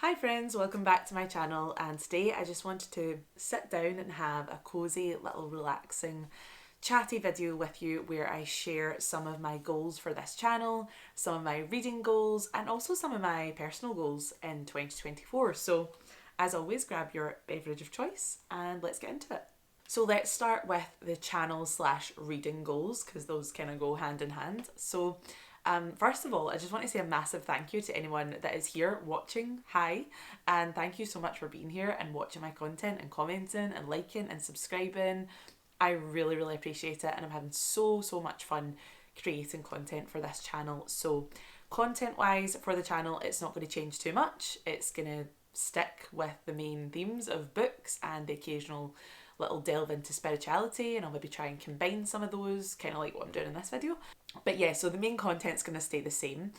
Hi friends, welcome back to my channel, and today I just wanted to sit down and have a cozy little relaxing chatty video with you where I share some of my goals for this channel, some of my reading goals and also some of my personal goals in 2024. So as always, grab your beverage of choice and let's get into it. So let's start with the channel slash reading goals because those kind of go hand in hand. So first of all, I just want to say a massive thank you to anyone that is here watching. Hi, and thank you so much for being here and watching my content and commenting and liking and subscribing. I really, really appreciate it, and I'm having so much fun creating content for this channel. So content wise for the channel, it's not going to change too much. It's going to stick with the main themes of books and the occasional little delve into spirituality, and I'll maybe try and combine some of those, kind of like what I'm doing in this video. But yeah, so the main content's going to stay the same.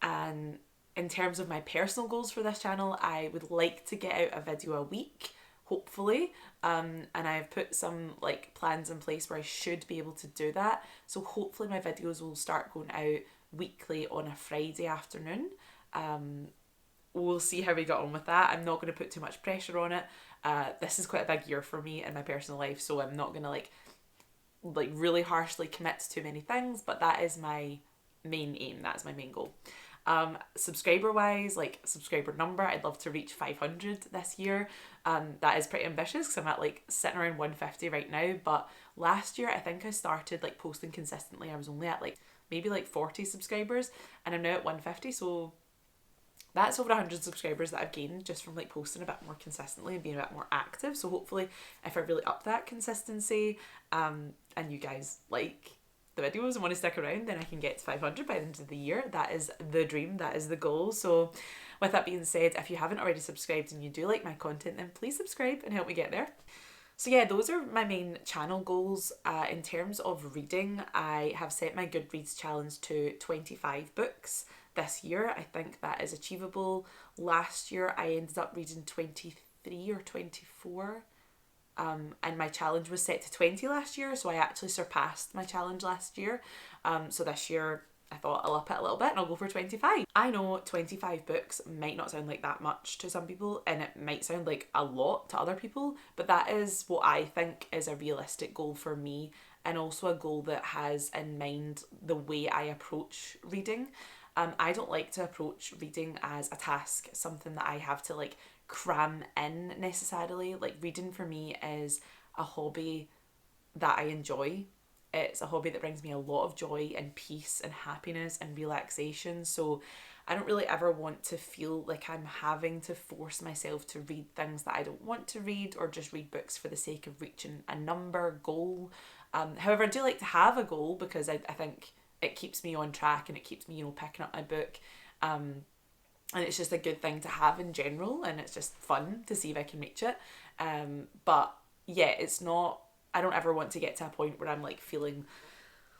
And in terms of my personal goals for this channel, I would like to get out a video a week, hopefully. And I've put some like plans in place where I should be able to do that. So hopefully my videos will start going out weekly on a Friday afternoon. We'll see how we get on with that. I'm not going to put too much pressure on it. This is quite a big year for me in my personal life, so I'm not going to like really harshly commit to too many things, but that is my main aim. That's my main goal. Subscriber wise, like subscriber number, I'd love to reach 500 this year. That is pretty ambitious because I'm at like sitting around 150 right now, but last year I think I started like posting consistently. I was only at like maybe like 40 subscribers and I'm now at 150, so that's over 100 subscribers that I've gained just from like posting a bit more consistently and being a bit more active. So hopefully if I really up that consistency and you guys like the videos and want to stick around, then I can get to 500 by the end of the year. That is the dream, that is the goal. So with that being said, if you haven't already subscribed and you do like my content, then please subscribe and help me get there. So yeah, those are my main channel goals. In terms of reading, I have set my Goodreads challenge to 25 books this year. I think that is achievable. Last year I ended up reading 23 or 24. And my challenge was set to 20 last year, so I actually surpassed my challenge last year. So this year I thought I'll up it a little bit and I'll go for 25. I know 25 books might not sound like that much to some people and it might sound like a lot to other people, but that is what I think is a realistic goal for me, and also a goal that has in mind the way I approach reading. I don't like to approach reading as a task, something that I have to like cram in necessarily. Like reading for me is a hobby that I enjoy. It's a hobby that brings me a lot of joy and peace and happiness and relaxation. So I don't really ever want to feel like I'm having to force myself to read things that I don't want to read, or just read books for the sake of reaching a number goal. However, I do like to have a goal because I think it keeps me on track and it keeps me, picking up my book. And it's just a good thing to have in general, and it's just fun to see if I can reach it. But yeah, it's not, I don't ever want to get to a point where I'm like feeling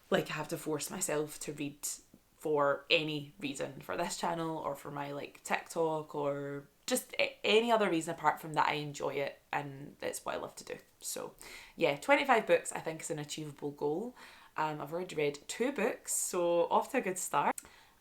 like I have to force myself to read for any reason, for this channel or for my like TikTok or just any other reason apart from that I enjoy it and it's what I love to do. So yeah, 25 books I think is an achievable goal. I've already read 2 books, so off to a good start.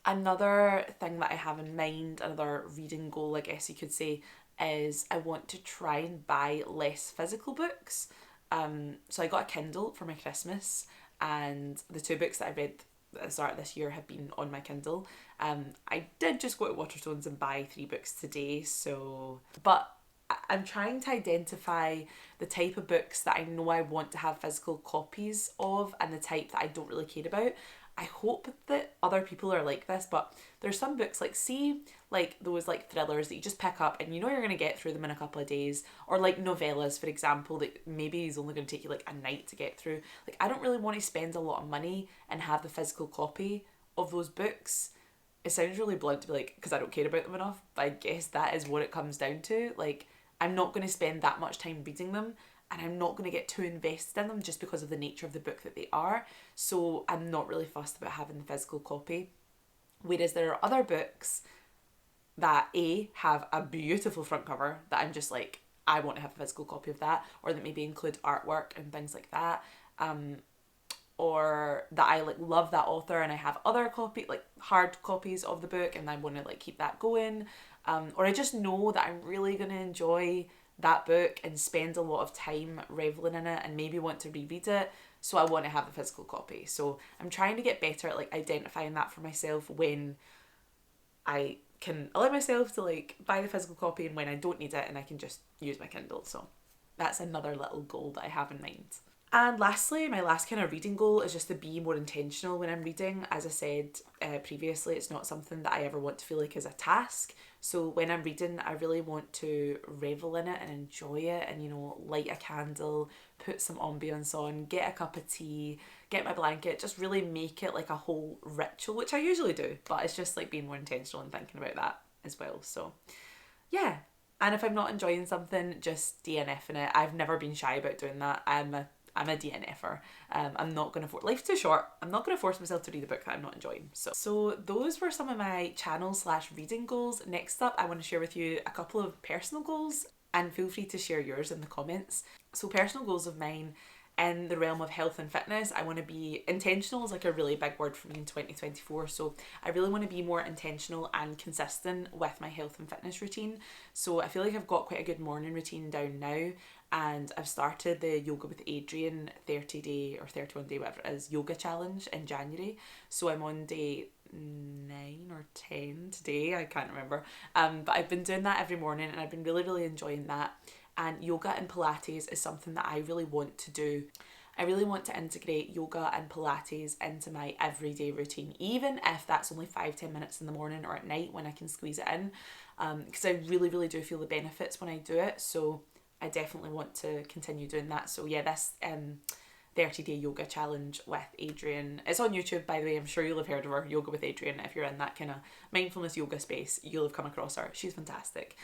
Another thing that I have in mind, another reading goal I guess you could say, is I want to try and buy less physical books. So I got a Kindle for my Christmas, and the 2 books that I read at the start of this year have been on my Kindle. I did just go to Waterstones and buy 3 books today, but I'm trying to identify the type of books that I know I want to have physical copies of and the type that I don't really care about. I hope that other people are like this, but there's some books like, see, like those like thrillers that you just pick up and you know you're going to get through them in a couple of days, or like novellas, for example, that maybe is only going to take you like a night to get through. Like I don't really want to spend a lot of money and have the physical copy of those books. It sounds really blunt to be like, because I don't care about them enough, but I guess that is what it comes down to. Like I'm not going to spend that much time reading them, and I'm not going to get too invested in them just because of the nature of the book that they are. So I'm not really fussed about having the physical copy. Whereas there are other books that have a beautiful front cover that I'm just like, I want to have a physical copy of that, or that maybe include artwork and things like that. Or that I like love that author and I have other hard copies of the book and I want to like keep that going. or I just know that I'm really going to enjoy that book and spend a lot of time reveling in it and maybe want to reread it, so I want to have the physical copy. So I'm trying to get better at like identifying that for myself, when I can allow myself to like buy the physical copy and when I don't need it and I can just use my Kindle. So that's another little goal that I have in mind. And lastly, my last kind of reading goal is just to be more intentional when I'm reading. As I said previously, it's not something that I ever want to feel like is a task. So when I'm reading, I really want to revel in it and enjoy it and, you know, light a candle, put some ambience on, get a cup of tea, get my blanket, just really make it like a whole ritual, which I usually do. But it's just like being more intentional and thinking about that as well. So yeah. And if I'm not enjoying something, just DNFing it. I've never been shy about doing that. I'm a DNFer. I'm not going to life's too short. I'm not going to force myself to read a book that I'm not enjoying. So those were some of my channel / reading goals. Next up, I want to share with you a couple of personal goals, and feel free to share yours in the comments. So personal goals of mine in the realm of health and fitness, I want to be intentional is like a really big word for me in 2024. So I really want to be more intentional and consistent with my health and fitness routine. So I feel like I've got quite a good morning routine down now, and I've started the Yoga with Adrian 30-day or 31-day, whatever it is, yoga challenge in January. So I'm on day 9 or 10 today, I can't remember. But I've been doing that every morning and I've been really, really enjoying that. And yoga and Pilates is something that I really want to do. I really want to integrate yoga and Pilates into my everyday routine, even if that's only 5-10 minutes in the morning or at night when I can squeeze it in, because I really, really do feel the benefits when I do it. So I definitely want to continue doing that. So yeah, this 30-day yoga challenge with Adrian. It's on YouTube, by the way. I'm sure you'll have heard of her, Yoga with Adrian. If you're in that kind of mindfulness yoga space, you'll have come across her. She's fantastic.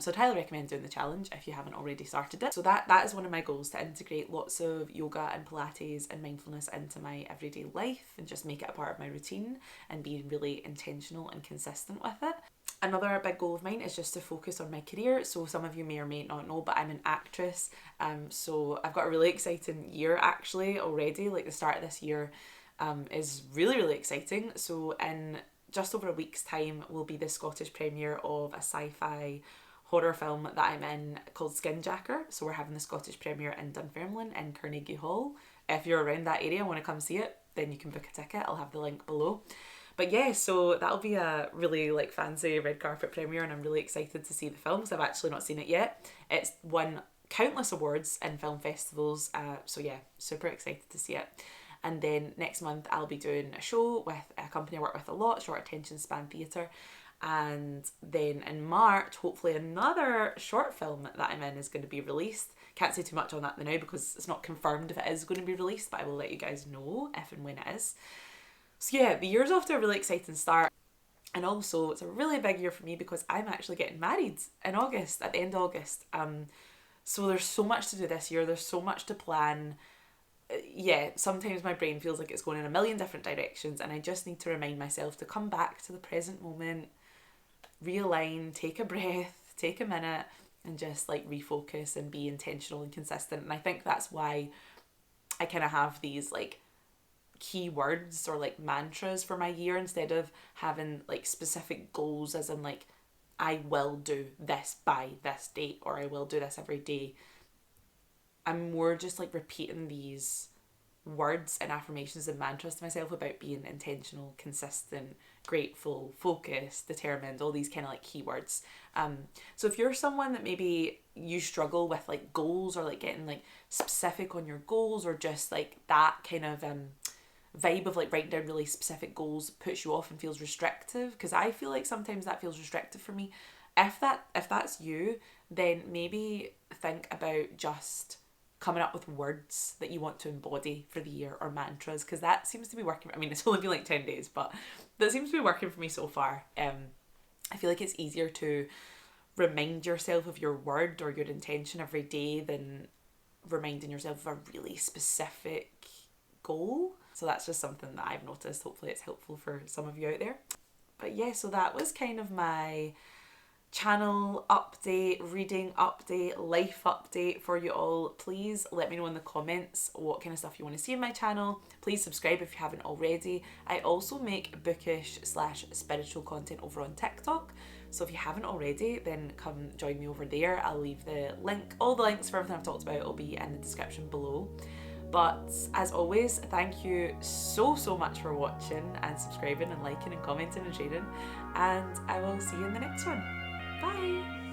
So I'd highly recommend doing the challenge if you haven't already started it. So that is one of my goals, to integrate lots of yoga and Pilates and mindfulness into my everyday life and just make it a part of my routine and be really intentional and consistent with it. Another big goal of mine is just to focus on my career. So some of you may or may not know, but I'm an actress. So I've got a really exciting year actually already. Like the start of this year is really, really exciting. So in just over a week's time will be the Scottish premiere of a sci-fi horror film that I'm in called Skinjacker. So we're having the Scottish premiere in Dunfermline in Carnegie Hall. If you're around that area and want to come see it, then you can book a ticket. I'll have the link below. But yeah, so that'll be a really like fancy red carpet premiere and I'm really excited to see the film because I've actually not seen it yet. It's won countless awards in film festivals, so yeah, super excited to see it. And then next month I'll be doing a show with a company I work with a lot, Short Attention Span Theatre. And then in March, hopefully another short film that I'm in is going to be released. Can't say too much on that now because it's not confirmed if it is going to be released, but I will let you guys know if and when it is. So yeah, the year's off to a really exciting start. And also it's a really big year for me because I'm actually getting married in August, at the end of August. So there's so much to do this year. There's so much to plan. Yeah, sometimes my brain feels like it's going in a million different directions and I just need to remind myself to come back to the present moment, realign, take a breath, take a minute and just like refocus and be intentional and consistent. And I think that's why I kind of have these like key words or like mantras for my year instead of having like specific goals as in like I will do this by this date or I will do this every day. I'm more just like repeating these words and affirmations and mantras to myself about being intentional, consistent, grateful, focused, determined, all these kind of like keywords. So if you're someone that maybe you struggle with like goals or like getting like specific on your goals or just like that kind of vibe of like writing down really specific goals puts you off and feels restrictive, because I feel like sometimes that feels restrictive for me. If that's you, then maybe think about just coming up with words that you want to embody for the year or mantras, because that seems to be working. I mean, it's only been like 10 days, but that seems to be working for me so far. I feel like it's easier to remind yourself of your word or your intention every day than reminding yourself of a really specific goal. So that's just something that I've noticed. Hopefully it's helpful for some of you out there. But yeah, so that was kind of my channel update, reading update, life update for you all. Please let me know in the comments what kind of stuff you want to see in my channel. Please subscribe if you haven't already. I also make bookish / spiritual content over on TikTok. So if you haven't already, then come join me over there. I'll leave the link, all the links for everything I've talked about will be in the description below. But as always, thank you so much for watching and subscribing and liking and commenting and sharing, and I will see you in the next one. Bye!